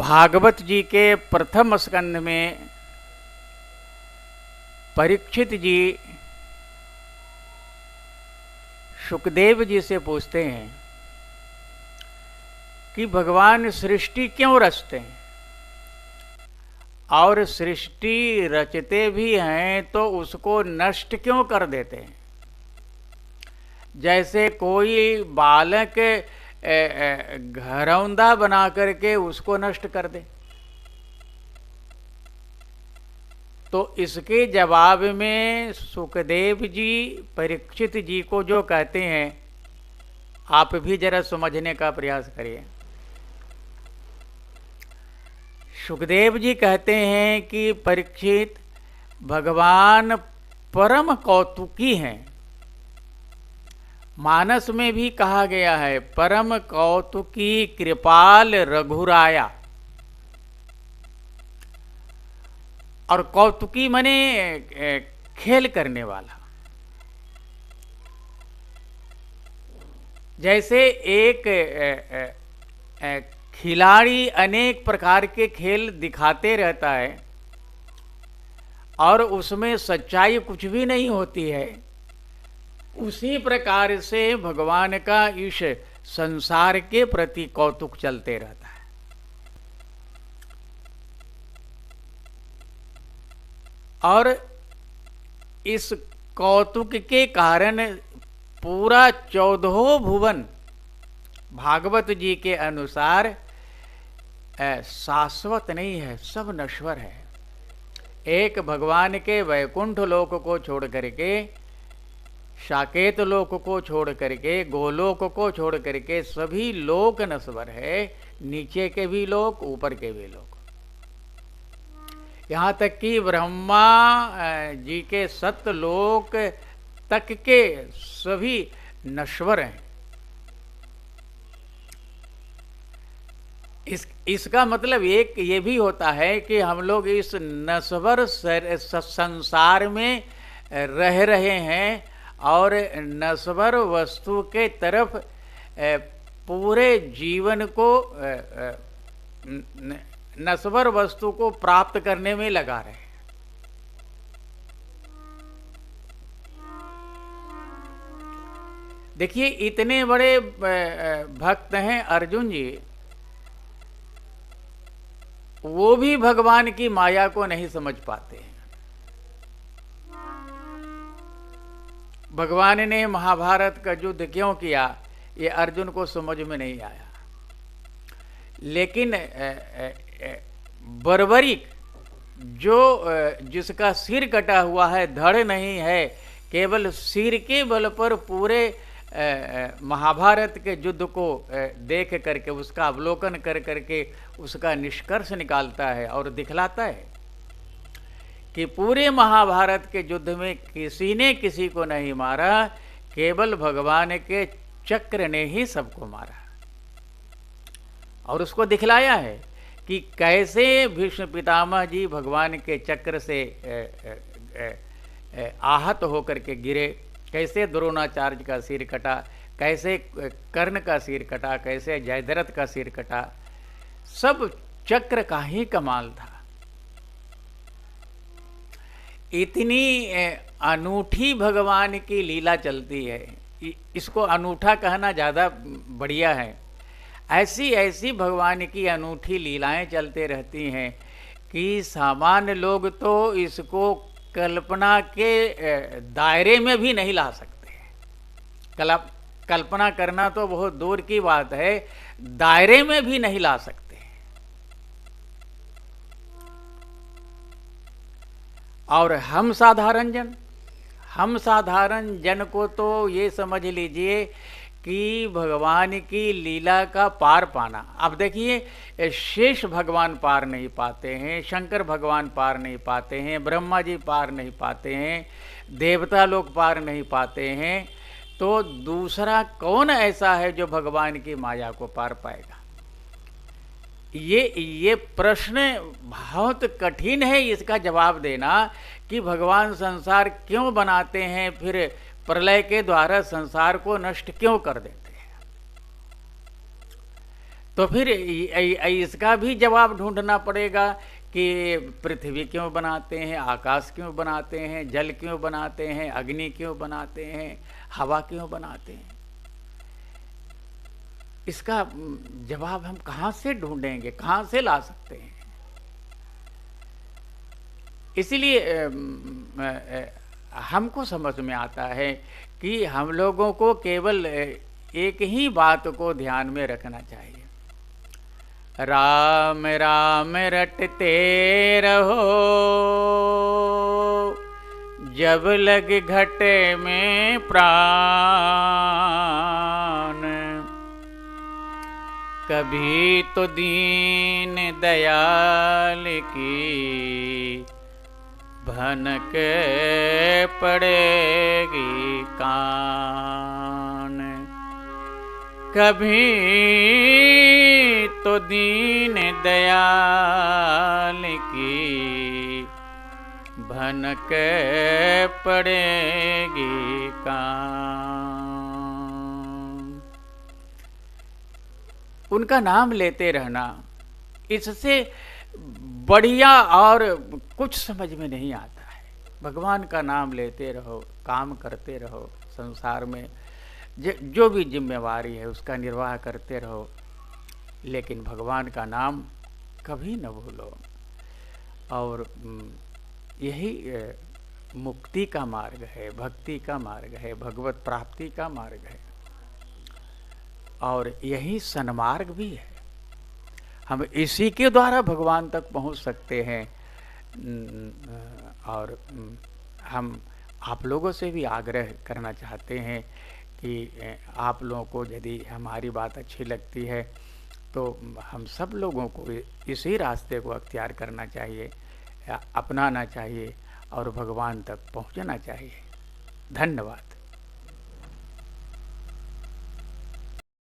भागवत जी के प्रथम स्कंध में परीक्षित जी सुखदेव जी से पूछते हैं कि भगवान सृष्टि क्यों रचते हैं और सृष्टि रचते भी हैं तो उसको नष्ट क्यों कर देते हैं। जैसे कोई बालक घरौंदा बना करके उसको नष्ट कर दे, तो इसके जवाब में सुखदेव जी परीक्षित जी को जो कहते हैं, आप भी जरा समझने का प्रयास करिए। सुखदेव जी कहते हैं कि परीक्षित, भगवान परम कौतुकी हैं। मानस में भी कहा गया है, परम कौतुकी कृपाल रघुराया। और कौतुकी माने खेल करने वाला। जैसे एक खिलाड़ी अनेक प्रकार के खेल दिखाते रहता है और उसमें सच्चाई कुछ भी नहीं होती है, उसी प्रकार से भगवान का इस संसार के प्रति कौतुक चलते रहता है। और इस कौतुक के कारण पूरा 14 भुवन भागवत जी के अनुसार शाश्वत नहीं है, सब नश्वर है। एक भगवान के वैकुंठ लोक को छोड़ करके, साकेत लोक को छोड़ करके, गोलोक को छोड़ करके सभी लोक नश्वर है। नीचे के भी लोक, ऊपर के भी लोक, यहाँ तक कि ब्रह्मा जी के सतलोक तक के सभी नश्वर हैं। इसका मतलब एक ये भी होता है कि हम लोग इस नश्वर संसार में रह रहे हैं और नश्वर वस्तु के तरफ पूरे जीवन को नश्वर वस्तु को प्राप्त करने में लगा रहे हैं। देखिए, इतने बड़े भक्त हैं अर्जुन जी, वो भी भगवान की माया को नहीं समझ पाते हैं। भगवान ने महाभारत का युद्ध क्यों किया, ये अर्जुन को समझ में नहीं आया। लेकिन बर्बरीक जो जिसका सिर कटा हुआ है, धड़ नहीं है, केवल सिर के बल पर पूरे महाभारत के युद्ध को देख करके, उसका अवलोकन कर करके उसका निष्कर्ष निकालता है और दिखलाता है कि पूरे महाभारत के युद्ध में किसी ने किसी को नहीं मारा, केवल भगवान के चक्र ने ही सबको मारा। और उसको दिखलाया है कि कैसे भीष्म पितामह जी भगवान के चक्र से आहत होकर के गिरे, कैसे द्रोणाचार्य का सिर कटा, कैसे कर्ण का सिर कटा, कैसे जयद्रथ का सिर कटा, सब चक्र का ही कमाल था। इतनी अनूठी भगवान की लीला चलती है, इसको अनूठा कहना ज़्यादा बढ़िया है। ऐसी ऐसी भगवान की अनूठी लीलाएं चलते रहती हैं कि सामान्य लोग तो इसको कल्पना के दायरे में भी नहीं ला सकते। कल्पना करना तो बहुत दूर की बात है, दायरे में भी नहीं ला सकते। और हम साधारण जन को तो ये समझ लीजिए कि भगवान की लीला का पार पाना। अब देखिए, शेष भगवान पार नहीं पाते हैं, शंकर भगवान पार नहीं पाते हैं, ब्रह्मा जी पार नहीं पाते हैं, देवता लोग पार नहीं पाते हैं, तो दूसरा कौन ऐसा है जो भगवान की माया को पार पाएगा? ये प्रश्न बहुत कठिन है इसका जवाब देना कि भगवान संसार क्यों बनाते हैं, फिर प्रलय के द्वारा संसार को नष्ट क्यों कर देते हैं। तो फिर इसका भी जवाब ढूंढना पड़ेगा कि पृथ्वी क्यों बनाते हैं, आकाश क्यों बनाते हैं, जल क्यों बनाते हैं, अग्नि क्यों बनाते हैं, हवा क्यों बनाते हैं। इसका जवाब हम कहाँ से ढूंढेंगे, कहाँ से ला सकते हैं। इसलिए हमको समझ में आता है कि हम लोगों को केवल एक ही बात को ध्यान में रखना चाहिए। राम राम रटते रहो, जब लग घटे में प्राण। कभी तो दीन दयाल की भनक पड़ेगी कान। कभी तो दीन दयाल की भनक पड़ेगी कान। उनका नाम लेते रहना, इससे बढ़िया और कुछ समझ में नहीं आता है। भगवान का नाम लेते रहो, काम करते रहो, संसार में जो भी जिम्मेवारी है उसका निर्वाह करते रहो, लेकिन भगवान का नाम कभी न भूलो। और यही मुक्ति का मार्ग है, भक्ति का मार्ग है, भगवत प्राप्ति का मार्ग है, और यही सन्मार्ग भी है। हम इसी के द्वारा भगवान तक पहुंच सकते हैं। और हम आप लोगों से भी आग्रह करना चाहते हैं कि आप लोगों को यदि हमारी बात अच्छी लगती है तो हम सब लोगों को इसी रास्ते को अख्तियार करना चाहिए, अपनाना चाहिए और भगवान तक पहुंचना चाहिए। धन्यवाद।